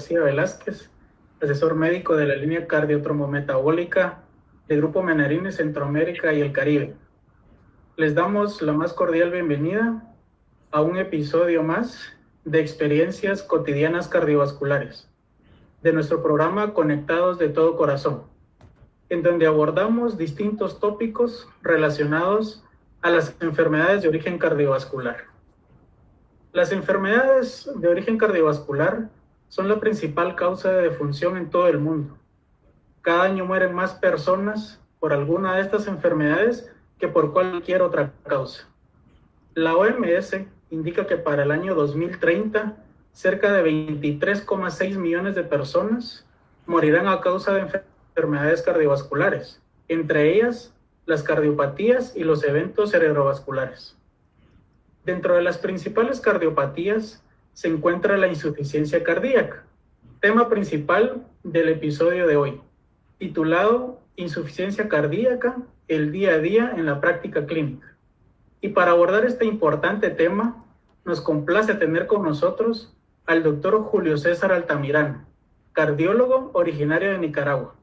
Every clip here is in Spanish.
García Velázquez, asesor médico de la línea cardiotrombometabólica de Grupo Menarini Centroamérica y el Caribe. Les damos la más cordial bienvenida a un episodio más de Experiencias Cotidianas Cardiovasculares, de nuestro programa Conectados de Todo Corazón, en donde abordamos distintos tópicos relacionados a las enfermedades de origen cardiovascular. Las enfermedades de origen cardiovascular son la principal causa de defunción en todo el mundo. Cada año mueren más personas por alguna de estas enfermedades que por cualquier otra causa. La OMS indica que para el año 2030, cerca de 23,6 millones de personas morirán a causa de enfermedades cardiovasculares, entre ellas las cardiopatías y los eventos cerebrovasculares. Dentro de las principales cardiopatías se encuentra la insuficiencia cardíaca, tema principal del episodio de hoy, titulado Insuficiencia cardíaca, el día a día en la práctica clínica. Y para abordar este importante tema, nos complace tener con nosotros al doctor Julio César Altamirano, cardiólogo originario de Nicaragua.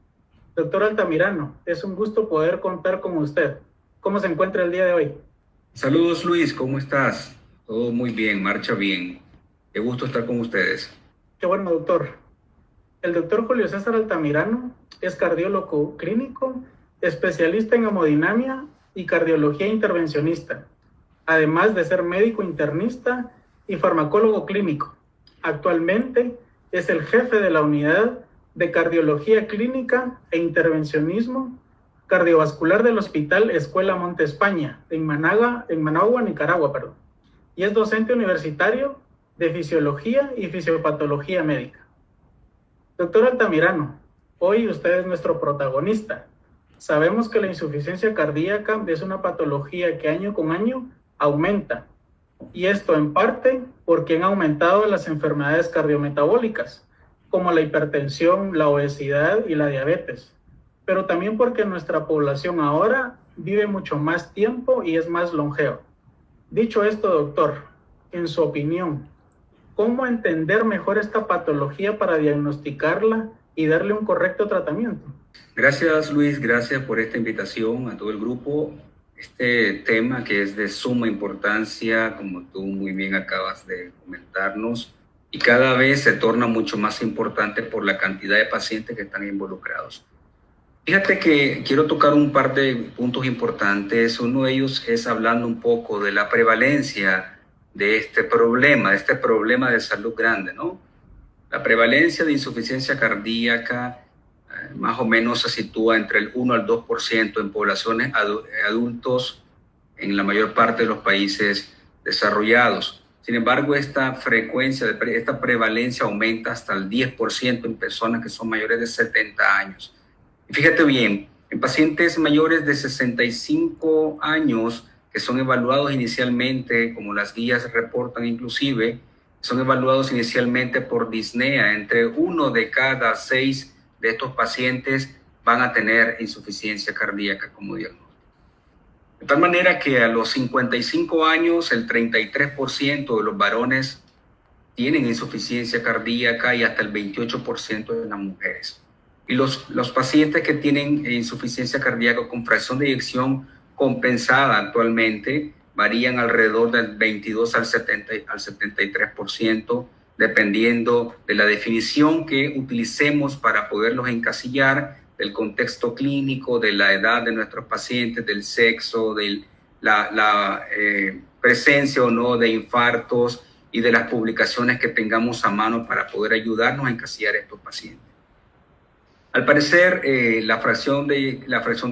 Doctor Altamirano, es un gusto poder contar con usted. ¿Cómo se encuentra el día de hoy? Saludos Luis, ¿cómo estás? Todo muy bien, marcha bien. Qué gusto estar con ustedes. Qué bueno, doctor. El doctor Julio César Altamirano es cardiólogo clínico, especialista en hemodinamia y cardiología intervencionista, además de ser médico internista y farmacólogo clínico. Actualmente es el jefe de la unidad de cardiología clínica e intervencionismo cardiovascular del Hospital Escuela Monte España, en Managua, Nicaragua, y es docente universitario de fisiología y fisiopatología médica. Doctor Altamirano, hoy usted es nuestro protagonista. Sabemos que la insuficiencia cardíaca es una patología que año con año aumenta, y esto en parte porque han aumentado las enfermedades cardiometabólicas, como la hipertensión, la obesidad y la diabetes, pero también porque nuestra población ahora vive mucho más tiempo y es más longeva. Dicho esto, doctor, en su opinión, ¿cómo entender mejor esta patología para diagnosticarla y darle un correcto tratamiento? Gracias Luis, gracias por esta invitación a todo el grupo. Este tema que es de suma importancia, como tú muy bien acabas de comentarnos, y cada vez se torna mucho más importante por la cantidad de pacientes que están involucrados. Fíjate que quiero tocar un par de puntos importantes. Uno de ellos es hablando un poco de la prevalencia de este problema de salud grande, ¿no? La prevalencia de insuficiencia cardíaca más o menos se sitúa entre el 1 al 2% en poblaciones adultos en la mayor parte de los países desarrollados. Sin embargo, esta prevalencia aumenta hasta el 10% en personas que son mayores de 70 años. Y fíjate bien, en pacientes mayores de 65 años que son evaluados inicialmente, como las guías reportan inclusive, son evaluados inicialmente por disnea. Entre 1 de cada 6 de estos pacientes van a tener insuficiencia cardíaca como diagnóstico. De tal manera que a los 55 años, el 33% de los varones tienen insuficiencia cardíaca y hasta el 28% de las mujeres. Y los pacientes que tienen insuficiencia cardíaca con fracción de eyección compensada actualmente varían alrededor del 22 al 73%, dependiendo de la definición que utilicemos para poderlos encasillar, del contexto clínico, de la edad de nuestros pacientes, del sexo, de la presencia o no de infartos y de las publicaciones que tengamos a mano para poder ayudarnos a encasillar a estos pacientes. Al parecer, la fracción de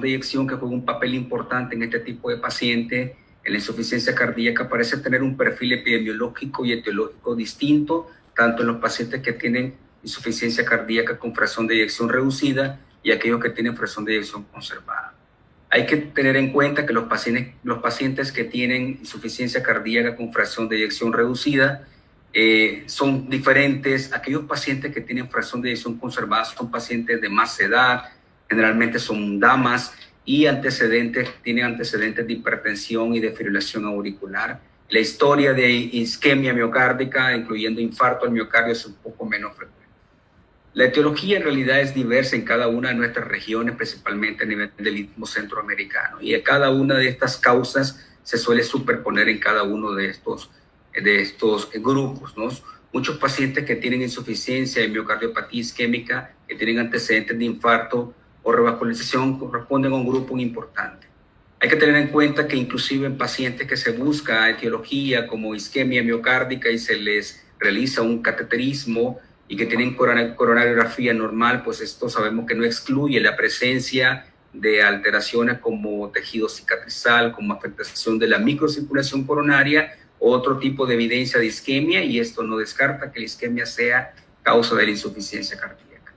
eyección, que juega un papel importante en este tipo de pacientes, en la insuficiencia cardíaca, parece tener un perfil epidemiológico y etiológico distinto, tanto en los pacientes que tienen insuficiencia cardíaca con fracción de eyección reducida y aquellos que tienen fracción de eyección conservada. Hay que tener en cuenta que los pacientes que tienen insuficiencia cardíaca con fracción de eyección reducida son diferentes. Aquellos pacientes que tienen fracción de eyección conservada son pacientes de más edad, generalmente son damas y tienen antecedentes de hipertensión y de fibrilación auricular. La historia de isquemia miocárdica, incluyendo infarto al miocardio, es un poco menos frecuente. La etiología en realidad es diversa en cada una de nuestras regiones, principalmente a nivel del Istmo Centroamericano, y a cada una de estas causas se suele superponer en cada uno de estos grupos, ¿no? Muchos pacientes que tienen insuficiencia y miocardiopatía isquémica, que tienen antecedentes de infarto o revascularización, corresponden a un grupo importante. Hay que tener en cuenta que inclusive en pacientes que se busca etiología como isquemia miocárdica y se les realiza un cateterismo y que tienen coronariografía normal, pues esto sabemos que no excluye la presencia de alteraciones como tejido cicatrizal, como afectación de la microcirculación coronaria, otro tipo de evidencia de isquemia, y esto no descarta que la isquemia sea causa de la insuficiencia cardíaca.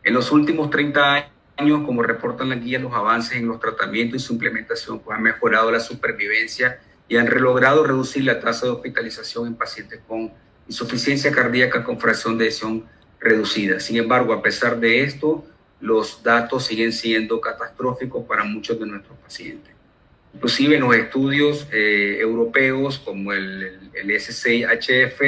En los últimos 30 años, como reportan las guías, los avances en los tratamientos y su implementación pues, han mejorado la supervivencia y han logrado reducir la tasa de hospitalización en pacientes con insuficiencia cardíaca con fracción de eyección reducida. Sin embargo, a pesar de esto, los datos siguen siendo catastróficos para muchos de nuestros pacientes. Inclusive en los estudios europeos como el SCHF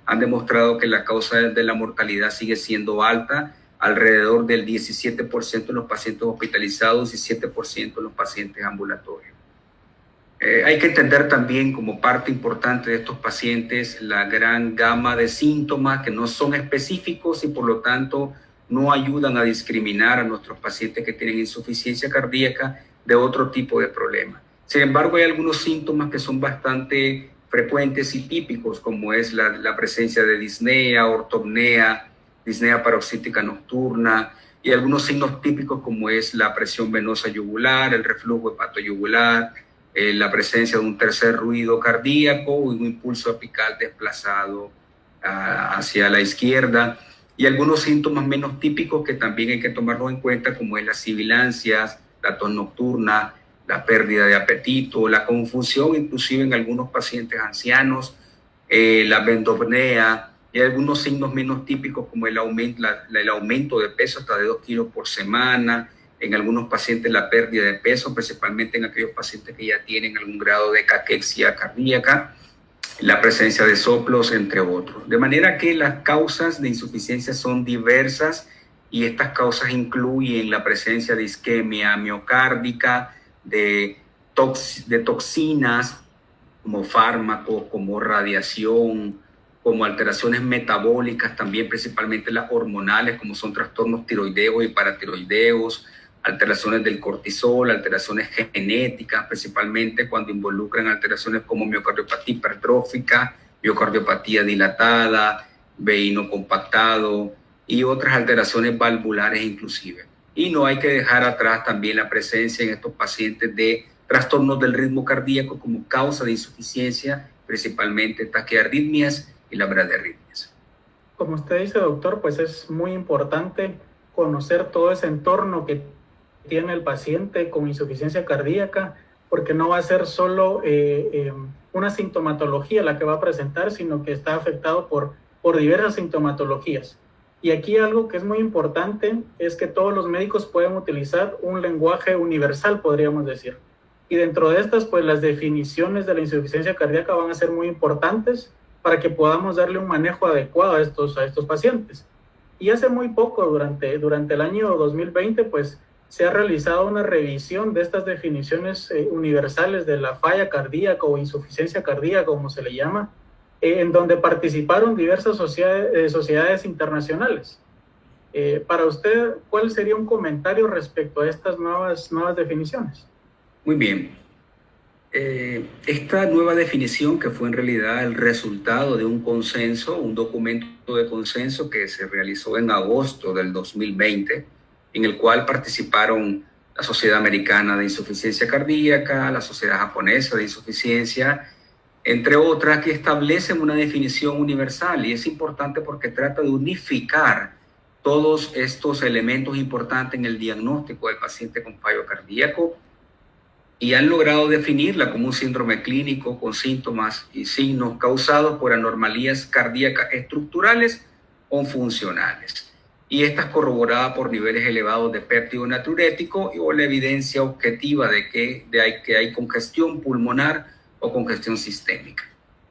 han demostrado que la causa de la mortalidad sigue siendo alta, alrededor del 17% de los pacientes hospitalizados y 7% de los pacientes ambulatorios. Hay que entender también como parte importante de estos pacientes la gran gama de síntomas que no son específicos y por lo tanto no ayudan a discriminar a nuestros pacientes que tienen insuficiencia cardíaca de otro tipo de problemas. Sin embargo, hay algunos síntomas que son bastante frecuentes y típicos, como es la presencia de disnea, ortopnea, disnea paroxística nocturna, y algunos signos típicos como es la presión venosa yugular, el reflujo hepatoyugular, la presencia de un tercer ruido cardíaco y un impulso apical desplazado hacia la izquierda, y algunos síntomas menos típicos que también hay que tomarlos en cuenta, como es las sibilancias, la tos nocturna, la pérdida de apetito, la confusión, inclusive en algunos pacientes ancianos, la vendopnea, y algunos signos menos típicos como el aumento de peso hasta de 2 kilos por semana, en algunos pacientes la pérdida de peso, principalmente en aquellos pacientes que ya tienen algún grado de caquexia cardíaca, la presencia de soplos, entre otros. De manera que las causas de insuficiencia son diversas y estas causas incluyen la presencia de isquemia miocárdica, de toxinas como fármacos, como radiación, como alteraciones metabólicas, también principalmente las hormonales, como son trastornos tiroideos y paratiroideos, alteraciones del cortisol, alteraciones genéticas, principalmente cuando involucran alteraciones como miocardiopatía hipertrófica, miocardiopatía dilatada, veíno compactado y otras alteraciones valvulares inclusive. Y no hay que dejar atrás también la presencia en estos pacientes de trastornos del ritmo cardíaco como causa de insuficiencia, principalmente taquiarritmias y la bradiarritmias. Como usted dice, doctor, pues es muy importante conocer todo ese entorno que tiene el paciente con insuficiencia cardíaca, porque no va a ser solo una sintomatología la que va a presentar, sino que está afectado por diversas sintomatologías. Y aquí algo que es muy importante es que todos los médicos pueden utilizar un lenguaje universal, podríamos decir. Y dentro de estas, pues las definiciones de la insuficiencia cardíaca van a ser muy importantes para que podamos darle un manejo adecuado a estos pacientes. Y hace muy poco, durante el año 2020, pues se ha realizado una revisión de estas definiciones universales de la falla cardíaca o insuficiencia cardíaca, como se le llama, en donde participaron diversas sociedades internacionales. Para usted, ¿cuál sería un comentario respecto a estas nuevas definiciones? Muy bien. Esta nueva definición, que fue en realidad el resultado de un consenso, un documento de consenso que se realizó en agosto del 2020, en el cual participaron la Sociedad Americana de Insuficiencia Cardíaca, la Sociedad Japonesa de Insuficiencia, entre otras, que establecen una definición universal, y es importante porque trata de unificar todos estos elementos importantes en el diagnóstico del paciente con fallo cardíaco, y han logrado definirla como un síndrome clínico con síntomas y signos causados por anomalías cardíacas estructurales o funcionales. Y estas corroboradas por niveles elevados de péptido natriurético o la evidencia objetiva de que hay congestión pulmonar o congestión sistémica.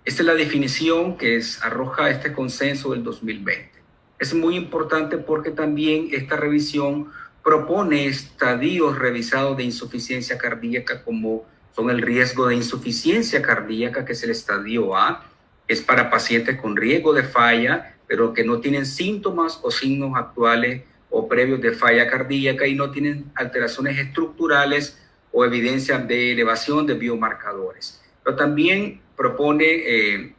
Esta es la definición que arroja este consenso del 2020. Es muy importante porque también esta revisión propone estadios revisados de insuficiencia cardíaca, como son el riesgo de insuficiencia cardíaca, que es el estadio A, que es para pacientes con riesgo de falla, pero que no tienen síntomas o signos actuales o previos de falla cardíaca y no tienen alteraciones estructurales o evidencia de elevación de biomarcadores. Pero también propone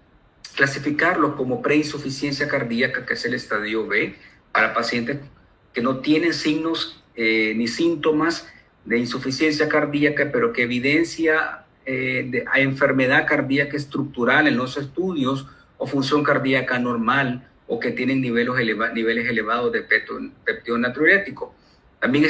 clasificarlo como preinsuficiencia cardíaca, que es el estadio B, para pacientes que no tienen signos ni síntomas de insuficiencia cardíaca, pero que evidencia a enfermedad cardíaca estructural en los estudios o función cardíaca normal o que tienen niveles elevados de péptido natriurético. También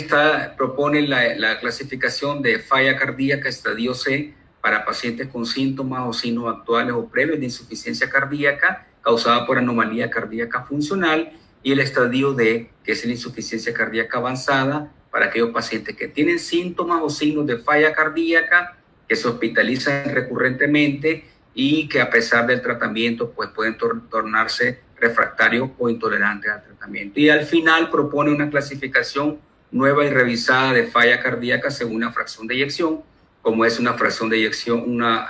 propone la clasificación de falla cardíaca estadio C para pacientes con síntomas o signos actuales o previos de insuficiencia cardíaca causada por anomalía cardíaca funcional, y el estadio D, que es la insuficiencia cardíaca avanzada, para aquellos pacientes que tienen síntomas o signos de falla cardíaca, que se hospitalizan recurrentemente y que a pesar del tratamiento pues pueden tornarse refractarios o intolerantes al tratamiento. Y al final propone una clasificación nueva y revisada de falla cardíaca según una fracción de eyección, como es una fracción de eyección, una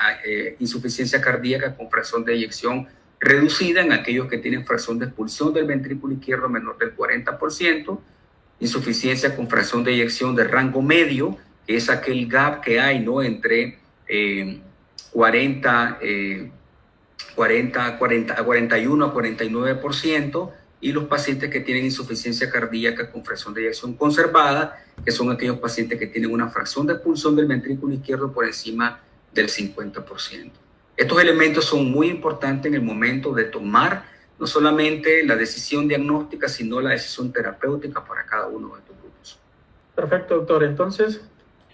insuficiencia cardíaca con fracción de eyección reducida en aquellos que tienen fracción de expulsión del ventrículo izquierdo menor del 40%, insuficiencia con fracción de eyección de rango medio, que es aquel gap que hay, ¿no?, entre 41 a 49%, y los pacientes que tienen insuficiencia cardíaca con fracción de eyección conservada, que son aquellos pacientes que tienen una fracción de expulsión del ventrículo izquierdo por encima del 50%. Estos elementos son muy importantes en el momento de tomar no solamente la decisión diagnóstica, sino la decisión terapéutica para cada uno de estos grupos. Perfecto, doctor. Entonces,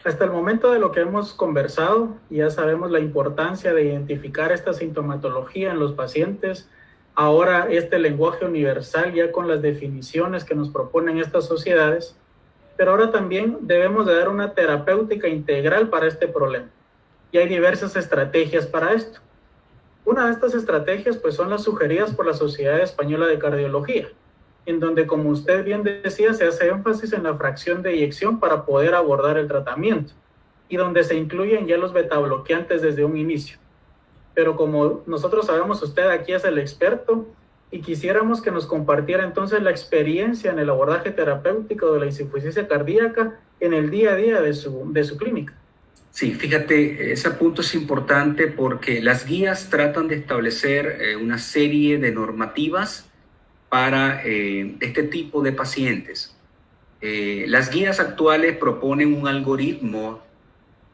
hasta el momento de lo que hemos conversado, ya sabemos la importancia de identificar esta sintomatología en los pacientes. Ahora, este lenguaje universal ya con las definiciones que nos proponen estas sociedades, pero ahora también debemos de dar una terapéutica integral para este problema. Y hay diversas estrategias para esto. Una de estas estrategias pues son las sugeridas por la Sociedad Española de Cardiología, en donde, como usted bien decía, se hace énfasis en la fracción de eyección para poder abordar el tratamiento, y donde se incluyen ya los betabloqueantes desde un inicio. Pero como nosotros sabemos, usted aquí es el experto, y quisiéramos que nos compartiera entonces la experiencia en el abordaje terapéutico de la insuficiencia cardíaca en el día a día de su clínica. Sí, fíjate, ese punto es importante porque las guías tratan de establecer una serie de normativas para este tipo de pacientes. Las guías actuales proponen un algoritmo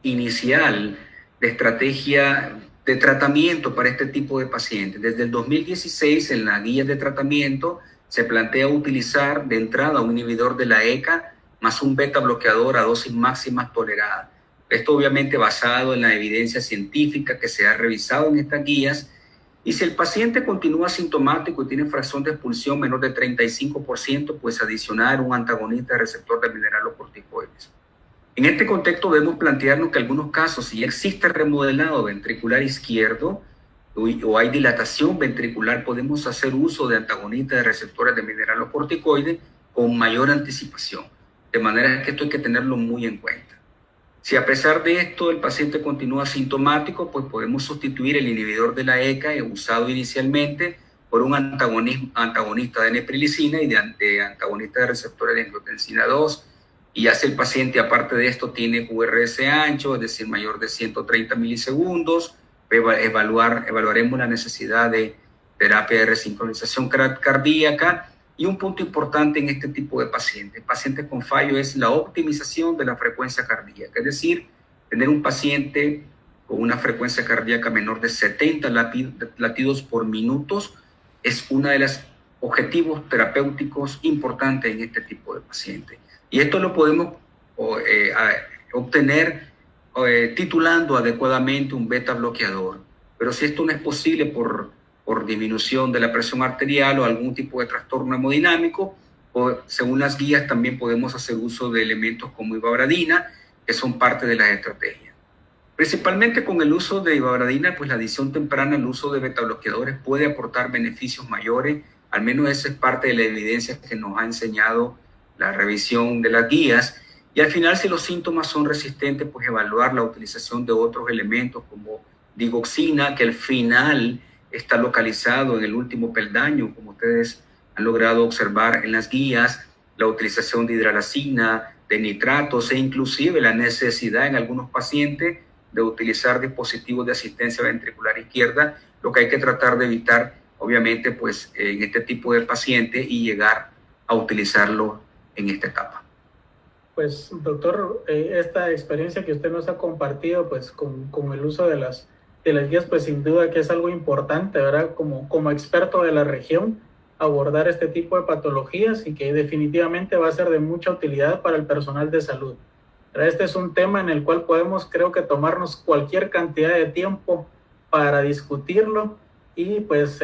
inicial de estrategia de tratamiento para este tipo de pacientes. Desde el 2016, en la guía de tratamiento, se plantea utilizar de entrada un inhibidor de la ECA más un beta bloqueador a dosis máximas toleradas. Esto obviamente basado en la evidencia científica que se ha revisado en estas guías. Y si el paciente continúa sintomático y tiene fracción de expulsión menor de 35%, pues adicionar un antagonista de receptor de mineralocorticoides. En este contexto debemos plantearnos que en algunos casos, si existe remodelado ventricular izquierdo o hay dilatación ventricular, podemos hacer uso de antagonistas de receptores de mineralocorticoides con mayor anticipación. De manera que esto hay que tenerlo muy en cuenta. Si a pesar de esto el paciente continúa sintomático, pues podemos sustituir el inhibidor de la ECA usado inicialmente por un antagonista de neprilicina y de antagonista de receptores de angiotensina 2. Y ya si el paciente, aparte de esto, tiene QRS ancho, es decir, mayor de 130 milisegundos, evaluaremos la necesidad de terapia de resincronización cardíaca. Y un punto importante en este tipo de pacientes con fallo, es la optimización de la frecuencia cardíaca. Es decir, tener un paciente con una frecuencia cardíaca menor de 70 latidos por minutos es uno de los objetivos terapéuticos importantes en este tipo de pacientes. Y esto lo podemos obtener titulando adecuadamente un beta bloqueador. Pero si esto no es posible por disminución de la presión arterial o algún tipo de trastorno hemodinámico, o según las guías también podemos hacer uso de elementos como ivabradina, que son parte de las estrategias. Principalmente con el uso de ivabradina, pues la adición temprana al uso de betabloqueadores puede aportar beneficios mayores Al menos esa es parte de la evidencia que nos ha enseñado la revisión de las guías. Y al final, si los síntomas son resistentes, pues evaluar la utilización de otros elementos como digoxina, que al final está localizado en el último peldaño, como ustedes han logrado observar en las guías, la utilización de hidralazina, de nitratos e inclusive la necesidad en algunos pacientes de utilizar dispositivos de asistencia ventricular izquierda, lo que hay que tratar de evitar, obviamente, pues en este tipo de pacientes y llegar a utilizarlo en esta etapa. Pues, doctor, esta experiencia que usted nos ha compartido, pues, con el uso de las guías, pues, sin duda que es algo importante, ¿verdad? Como experto de la región, abordar este tipo de patologías y que definitivamente va a ser de mucha utilidad para el personal de salud. ¿Verdad? Este es un tema en el cual podemos, creo que, tomarnos cualquier cantidad de tiempo para discutirlo y, pues,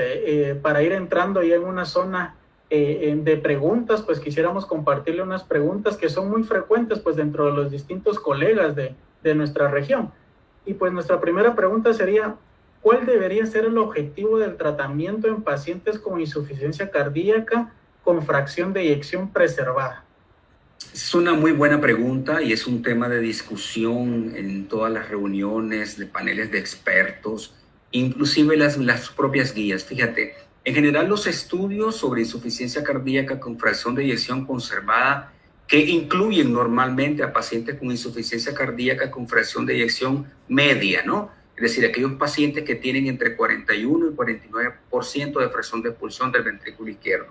para ir entrando ya en una zona de preguntas, pues quisiéramos compartirle unas preguntas que son muy frecuentes pues dentro de los distintos colegas de nuestra región. Y pues nuestra primera pregunta sería, ¿cuál debería ser el objetivo del tratamiento en pacientes con insuficiencia cardíaca con fracción de eyección preservada? Es una muy buena pregunta y es un tema de discusión en todas las reuniones de paneles de expertos, inclusive las propias guías. Fíjate, en general los estudios sobre insuficiencia cardíaca con fracción de eyección conservada, que incluyen normalmente a pacientes con insuficiencia cardíaca con fracción de eyección media, ¿no? Es decir, aquellos pacientes que tienen entre 41 y 49% de fracción de expulsión del ventrículo izquierdo.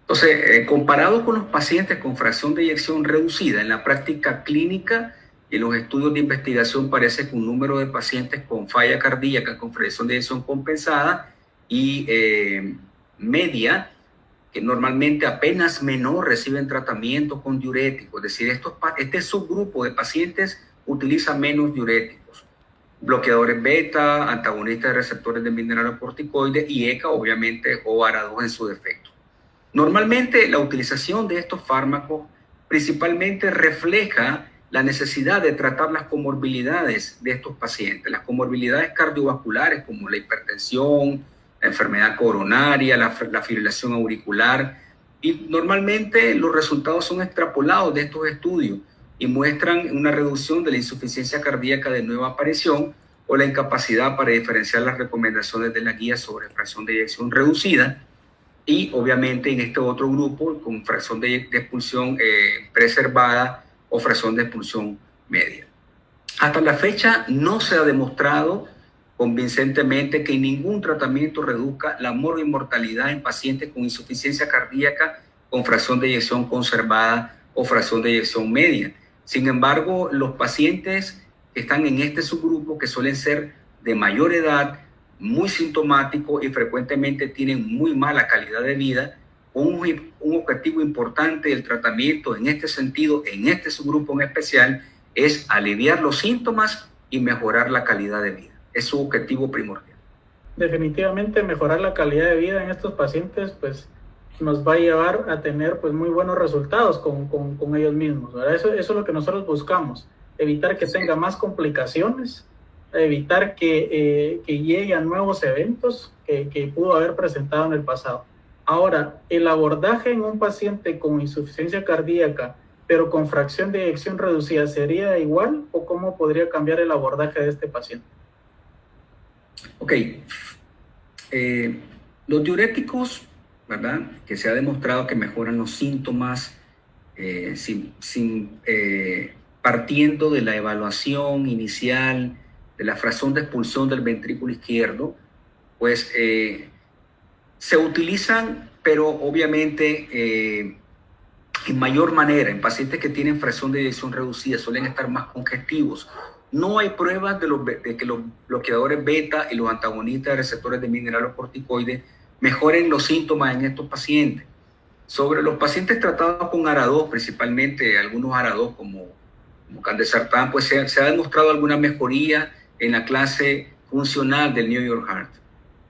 Entonces, comparado con los pacientes con fracción de eyección reducida, en la práctica clínica y en los estudios de investigación parece que un número de pacientes con falla cardíaca con fracción de eyección compensada y media, que normalmente apenas menor reciben tratamiento con diuréticos, es decir, este subgrupo de pacientes utiliza menos diuréticos, bloqueadores beta, antagonistas de receptores de mineralocorticoides y ECA, obviamente, o ARA2 en su defecto. Normalmente la utilización de estos fármacos principalmente refleja la necesidad de tratar las comorbilidades de estos pacientes, las comorbilidades cardiovasculares como la hipertensión, la enfermedad coronaria, la fibrilación auricular, y normalmente los resultados son extrapolados de estos estudios y muestran una reducción de la insuficiencia cardíaca de nueva aparición o la incapacidad para diferenciar las recomendaciones de la guía sobre fracción de eyección reducida. Y obviamente en este otro grupo con fracción de expulsión preservada o fracción de expulsión media. Hasta la fecha no se ha demostrado convincentemente que ningún tratamiento reduzca la mortalidad en pacientes con insuficiencia cardíaca con fracción de eyección conservada o fracción de eyección media. Sin embargo, los pacientes que están en este subgrupo, que suelen ser de mayor edad, muy sintomáticos y frecuentemente tienen muy mala calidad de vida, un objetivo importante del tratamiento en este sentido, en este subgrupo en especial, es aliviar los síntomas y mejorar la calidad de vida. Es su objetivo primordial. Definitivamente mejorar la calidad de vida en estos pacientes pues nos va a llevar a tener pues muy buenos resultados con ellos mismos, ¿verdad? Eso es lo que nosotros buscamos, evitar que tenga más complicaciones, evitar que llegue a nuevos eventos que pudo haber presentado en el pasado. Ahora, el abordaje en un paciente con insuficiencia cardíaca, pero con fracción de eyección reducida, ¿sería igual o cómo podría cambiar el abordaje de este paciente? Ok. Los diuréticos, ¿verdad? Que se ha demostrado que mejoran los síntomas partiendo de la evaluación inicial de la fracción de expulsión del ventrículo izquierdo, pues se utilizan, pero obviamente en mayor manera en pacientes que tienen fracción de eyección reducida, suelen estar más congestivos. No hay pruebas de que los bloqueadores beta y los antagonistas de receptores de mineralocorticoides mejoren los síntomas en estos pacientes. Sobre los pacientes tratados con ARA2, principalmente algunos ARA2 como candesartán, pues se ha demostrado alguna mejoría en la clase funcional del New York Heart.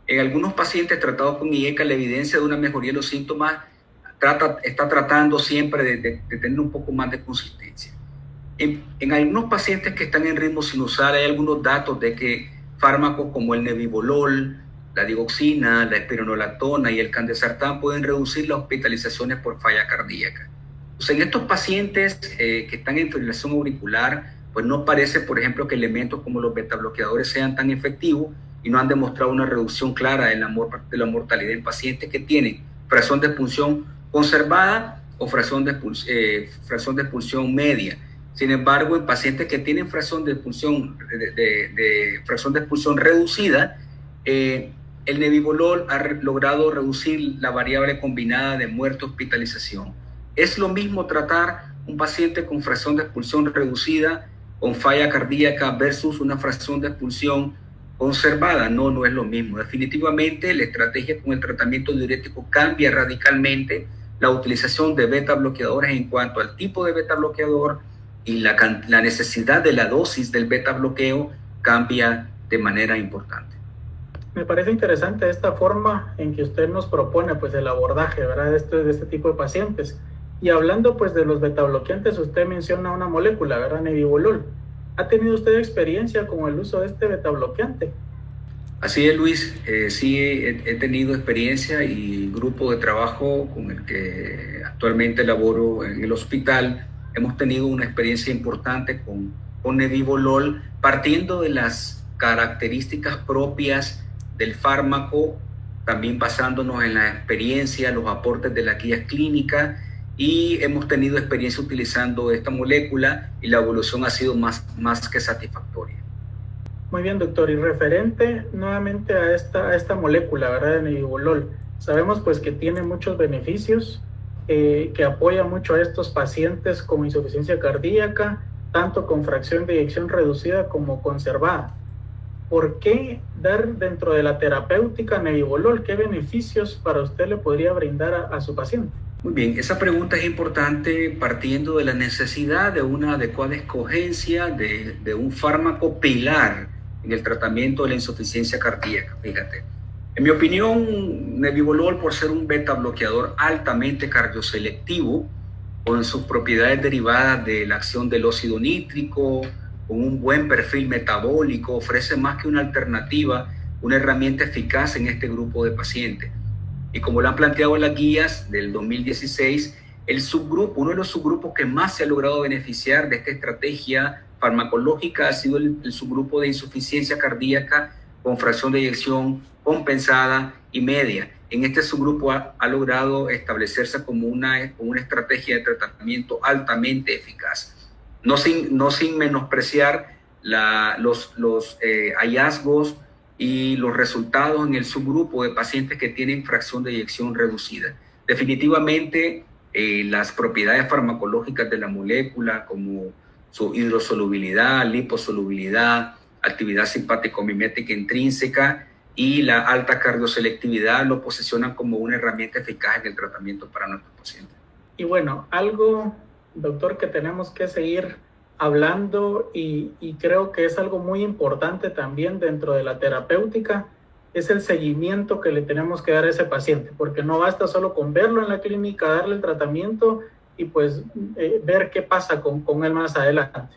En algunos pacientes tratados con IECA, la evidencia de una mejoría de los síntomas está tratando siempre de tener un poco más de consistencia. En algunos pacientes que están en ritmo sinusal hay algunos datos de que fármacos como el nebivolol la digoxina, la espironolactona y el candesartán pueden reducir las hospitalizaciones por falla cardíaca. Entonces, en estos pacientes que están en fibrilación auricular, pues no parece, por ejemplo, que elementos como los betabloqueadores sean tan efectivos y no han demostrado una reducción clara de la mortalidad en pacientes que tienen fracción de expulsión conservada o fracción de expulsión media. Sin embargo, en pacientes que tienen fracción de expulsión, fracción de expulsión reducida, el nebivolol ha logrado reducir la variable combinada de muerte hospitalización. Es lo mismo tratar un paciente con fracción de expulsión reducida con falla cardíaca versus una fracción de expulsión conservada. No es lo mismo. Definitivamente la estrategia con el tratamiento diurético cambia radicalmente la utilización de beta bloqueadores en cuanto al tipo de beta bloqueador y la necesidad de la dosis del beta bloqueo cambia de manera importante. Me parece interesante esta forma en que usted nos propone pues el abordaje, ¿verdad? De este tipo de pacientes. Y hablando pues de los betabloqueantes, usted menciona una molécula, ¿verdad? Nebivolol. ¿Ha tenido usted experiencia con el uso de este betabloqueante? Así es, Luis. Sí, he tenido experiencia y grupo de trabajo con el que actualmente laboro en el hospital. Hemos tenido una experiencia importante con nebivolol, partiendo de las características propias del fármaco, también basándonos en la experiencia, los aportes de la guía clínica, y hemos tenido experiencia utilizando esta molécula y la evolución ha sido más que satisfactoria. Muy bien, doctor. Y referente nuevamente a esta molécula, ¿verdad? De nebivolol, sabemos pues que tiene muchos beneficios, que apoya mucho a estos pacientes con insuficiencia cardíaca, tanto con fracción de eyección reducida como conservada. ¿Por qué dar dentro de la terapéutica nebivolol? ¿Qué beneficios para usted le podría brindar a su paciente? Muy bien, esa pregunta es importante partiendo de la necesidad de una adecuada escogencia de un fármaco pilar en el tratamiento de la insuficiencia cardíaca. Fíjate, en mi opinión, nebivolol, por ser un beta bloqueador altamente cardioselectivo, con sus propiedades derivadas de la acción del óxido nítrico, con un buen perfil metabólico, ofrece más que una alternativa, una herramienta eficaz en este grupo de pacientes. Y como lo han planteado las guías del 2016, uno de los subgrupos que más se ha logrado beneficiar de esta estrategia farmacológica ha sido el subgrupo de insuficiencia cardíaca con fracción de eyección compensada y media. En este subgrupo ha logrado establecerse como una estrategia de tratamiento altamente eficaz. No sin menospreciar los hallazgos y los resultados en el subgrupo de pacientes que tienen fracción de eyección reducida. Definitivamente, las propiedades farmacológicas de la molécula, como su hidrosolubilidad, liposolubilidad, actividad simpático-mimética intrínseca y la alta cardioselectividad, lo posicionan como una herramienta eficaz en el tratamiento para nuestros pacientes. Y bueno, algo, doctor, que tenemos que seguir hablando y creo que es algo muy importante también dentro de la terapéutica, es el seguimiento que le tenemos que dar a ese paciente, porque no basta solo con verlo en la clínica, darle el tratamiento y pues ver qué pasa con él más adelante.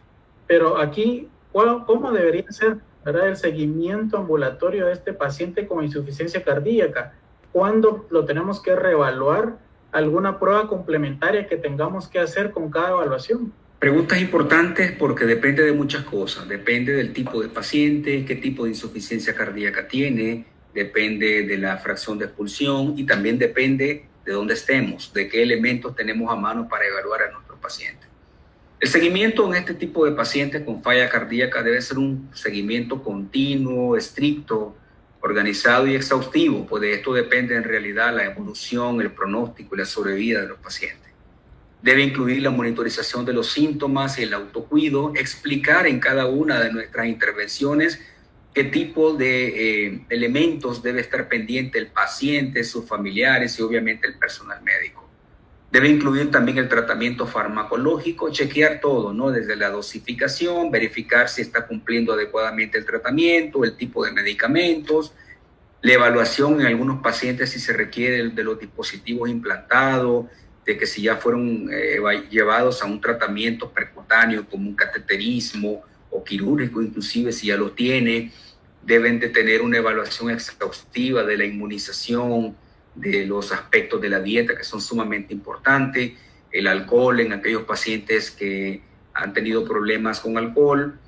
Pero aquí, ¿cómo debería ser, ¿verdad?, el seguimiento ambulatorio de este paciente con insuficiencia cardíaca? ¿Cuándo lo tenemos que reevaluar? ¿Alguna prueba complementaria que tengamos que hacer con cada evaluación? Preguntas importantes porque depende de muchas cosas. Depende del tipo de paciente, qué tipo de insuficiencia cardíaca tiene, depende de la fracción de expulsión y también depende de dónde estemos, de qué elementos tenemos a mano para evaluar a nuestro paciente. El seguimiento en este tipo de pacientes con falla cardíaca debe ser un seguimiento continuo, estricto, organizado y exhaustivo, pues de esto depende en realidad la evolución, el pronóstico y la sobrevida de los pacientes. Debe incluir la monitorización de los síntomas y el autocuido, explicar en cada una de nuestras intervenciones qué tipo de elementos debe estar pendiente el paciente, sus familiares y obviamente el personal médico. Debe incluir también el tratamiento farmacológico, chequear todo, ¿no? Desde la dosificación, verificar si está cumpliendo adecuadamente el tratamiento, el tipo de medicamentos, la evaluación en algunos pacientes si se requiere de los dispositivos implantados, de que si ya fueron llevados a un tratamiento percutáneo como un cateterismo o quirúrgico, inclusive si ya lo tiene, deben de tener una evaluación exhaustiva de la inmunización, de los aspectos de la dieta que son sumamente importantes, el alcohol en aquellos pacientes que han tenido problemas con alcohol,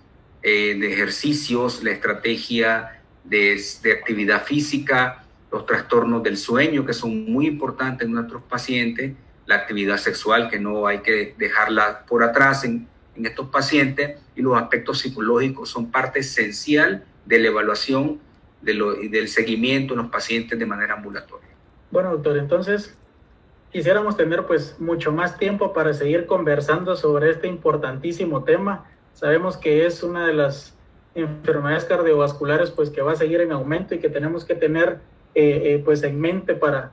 de ejercicios, la estrategia de actividad física, los trastornos del sueño que son muy importantes en nuestros pacientes, la actividad sexual que no hay que dejarla por atrás en estos pacientes, y los aspectos psicológicos son parte esencial de la evaluación y del seguimiento en los pacientes de manera ambulatoria. Bueno, doctor, entonces quisiéramos tener pues mucho más tiempo para seguir conversando sobre este importantísimo tema. Sabemos que es una de las enfermedades cardiovasculares pues que va a seguir en aumento y que tenemos que tener pues en mente para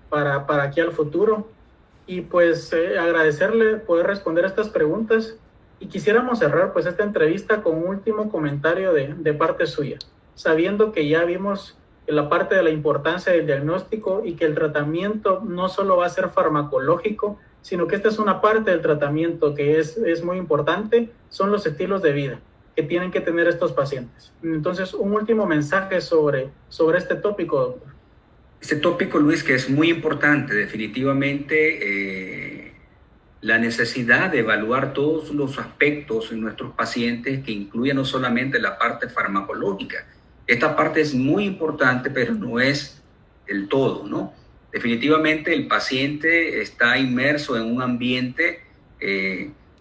aquí al futuro. Y pues agradecerle poder responder estas preguntas, y quisiéramos cerrar pues esta entrevista con un último comentario de parte suya, sabiendo que ya vimos la parte de la importancia del diagnóstico y que el tratamiento no solo va a ser farmacológico, sino que esta es una parte del tratamiento que es muy importante, son los estilos de vida que tienen que tener estos pacientes. Entonces, un último mensaje sobre este tópico, doctor. Este tópico, Luis, que es muy importante, definitivamente, la necesidad de evaluar todos los aspectos en nuestros pacientes, que incluye no solamente la parte farmacológica. Esta parte es muy importante, pero no es el todo, ¿no? Definitivamente el paciente está inmerso en un ambiente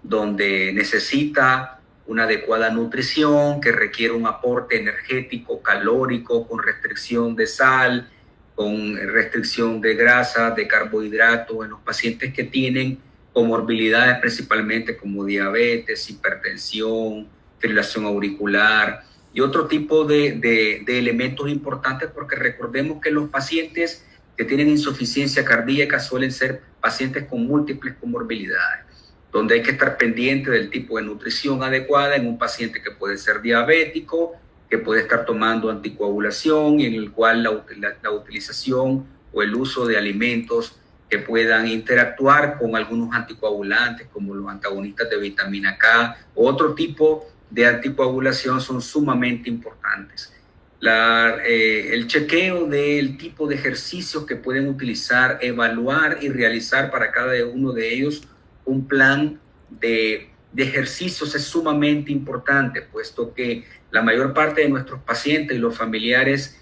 donde necesita una adecuada nutrición, que requiere un aporte energético, calórico, con restricción de sal, con restricción de grasa, de carbohidratos, en los pacientes que tienen comorbilidades principalmente como diabetes, hipertensión, fibrilación auricular y otro tipo de elementos importantes, porque recordemos que los pacientes que tienen insuficiencia cardíaca suelen ser pacientes con múltiples comorbilidades, donde hay que estar pendiente del tipo de nutrición adecuada en un paciente que puede ser diabético, que puede estar tomando anticoagulación y en el cual la utilización o el uso de alimentos que puedan interactuar con algunos anticoagulantes como los antagonistas de vitamina K o otro tipo de anticoagulación son sumamente importantes. El chequeo del tipo de ejercicios que pueden utilizar, evaluar y realizar para cada uno de ellos un plan de ejercicios es sumamente importante, puesto que la mayor parte de nuestros pacientes y los familiares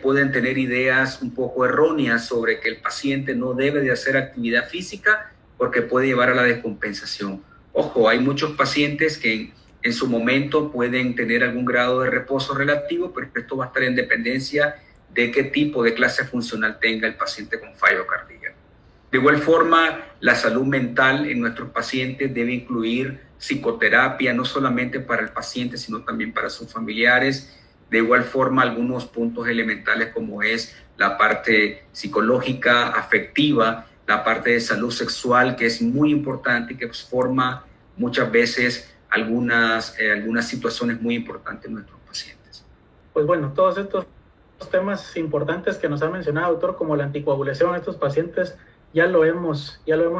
pueden tener ideas un poco erróneas sobre que el paciente no debe de hacer actividad física porque puede llevar a la descompensación. Ojo, hay muchos pacientes que en su momento pueden tener algún grado de reposo relativo, pero esto va a estar en dependencia de qué tipo de clase funcional tenga el paciente con fallo cardíaco. De igual forma, la salud mental en nuestros pacientes debe incluir psicoterapia, no solamente para el paciente, sino también para sus familiares. De igual forma, algunos puntos elementales como es la parte psicológica, afectiva, la parte de salud sexual, que es muy importante y que forma muchas veces algunas situaciones muy importantes en nuestros pacientes. Pues bueno, todos estos temas importantes que nos ha mencionado, doctor, como la anticoagulación en estos pacientes, ya lo hemos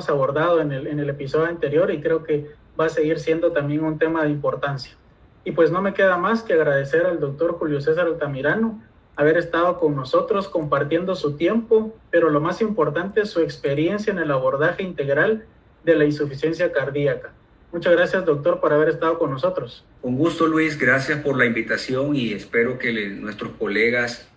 abordado en el episodio anterior, y creo que va a seguir siendo también un tema de importancia. Y pues no me queda más que agradecer al doctor Julio César Altamirano haber estado con nosotros compartiendo su tiempo, pero lo más importante, su experiencia en el abordaje integral de la insuficiencia cardíaca. Muchas gracias, doctor, por haber estado con nosotros. Con gusto, Luis. Gracias por la invitación y espero que nuestros colegas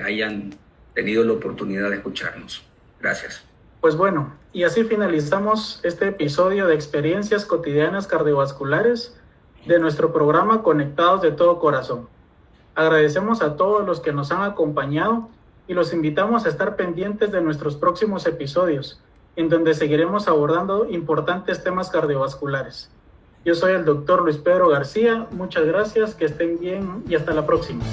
hayan tenido la oportunidad de escucharnos. Gracias. Pues bueno, y así finalizamos este episodio de Experiencias Cotidianas Cardiovasculares de nuestro programa Conectados de Todo Corazón. Agradecemos a todos los que nos han acompañado y los invitamos a estar pendientes de nuestros próximos episodios, en donde seguiremos abordando importantes temas cardiovasculares. Yo soy el doctor Luis Pedro García, muchas gracias, que estén bien y hasta la próxima.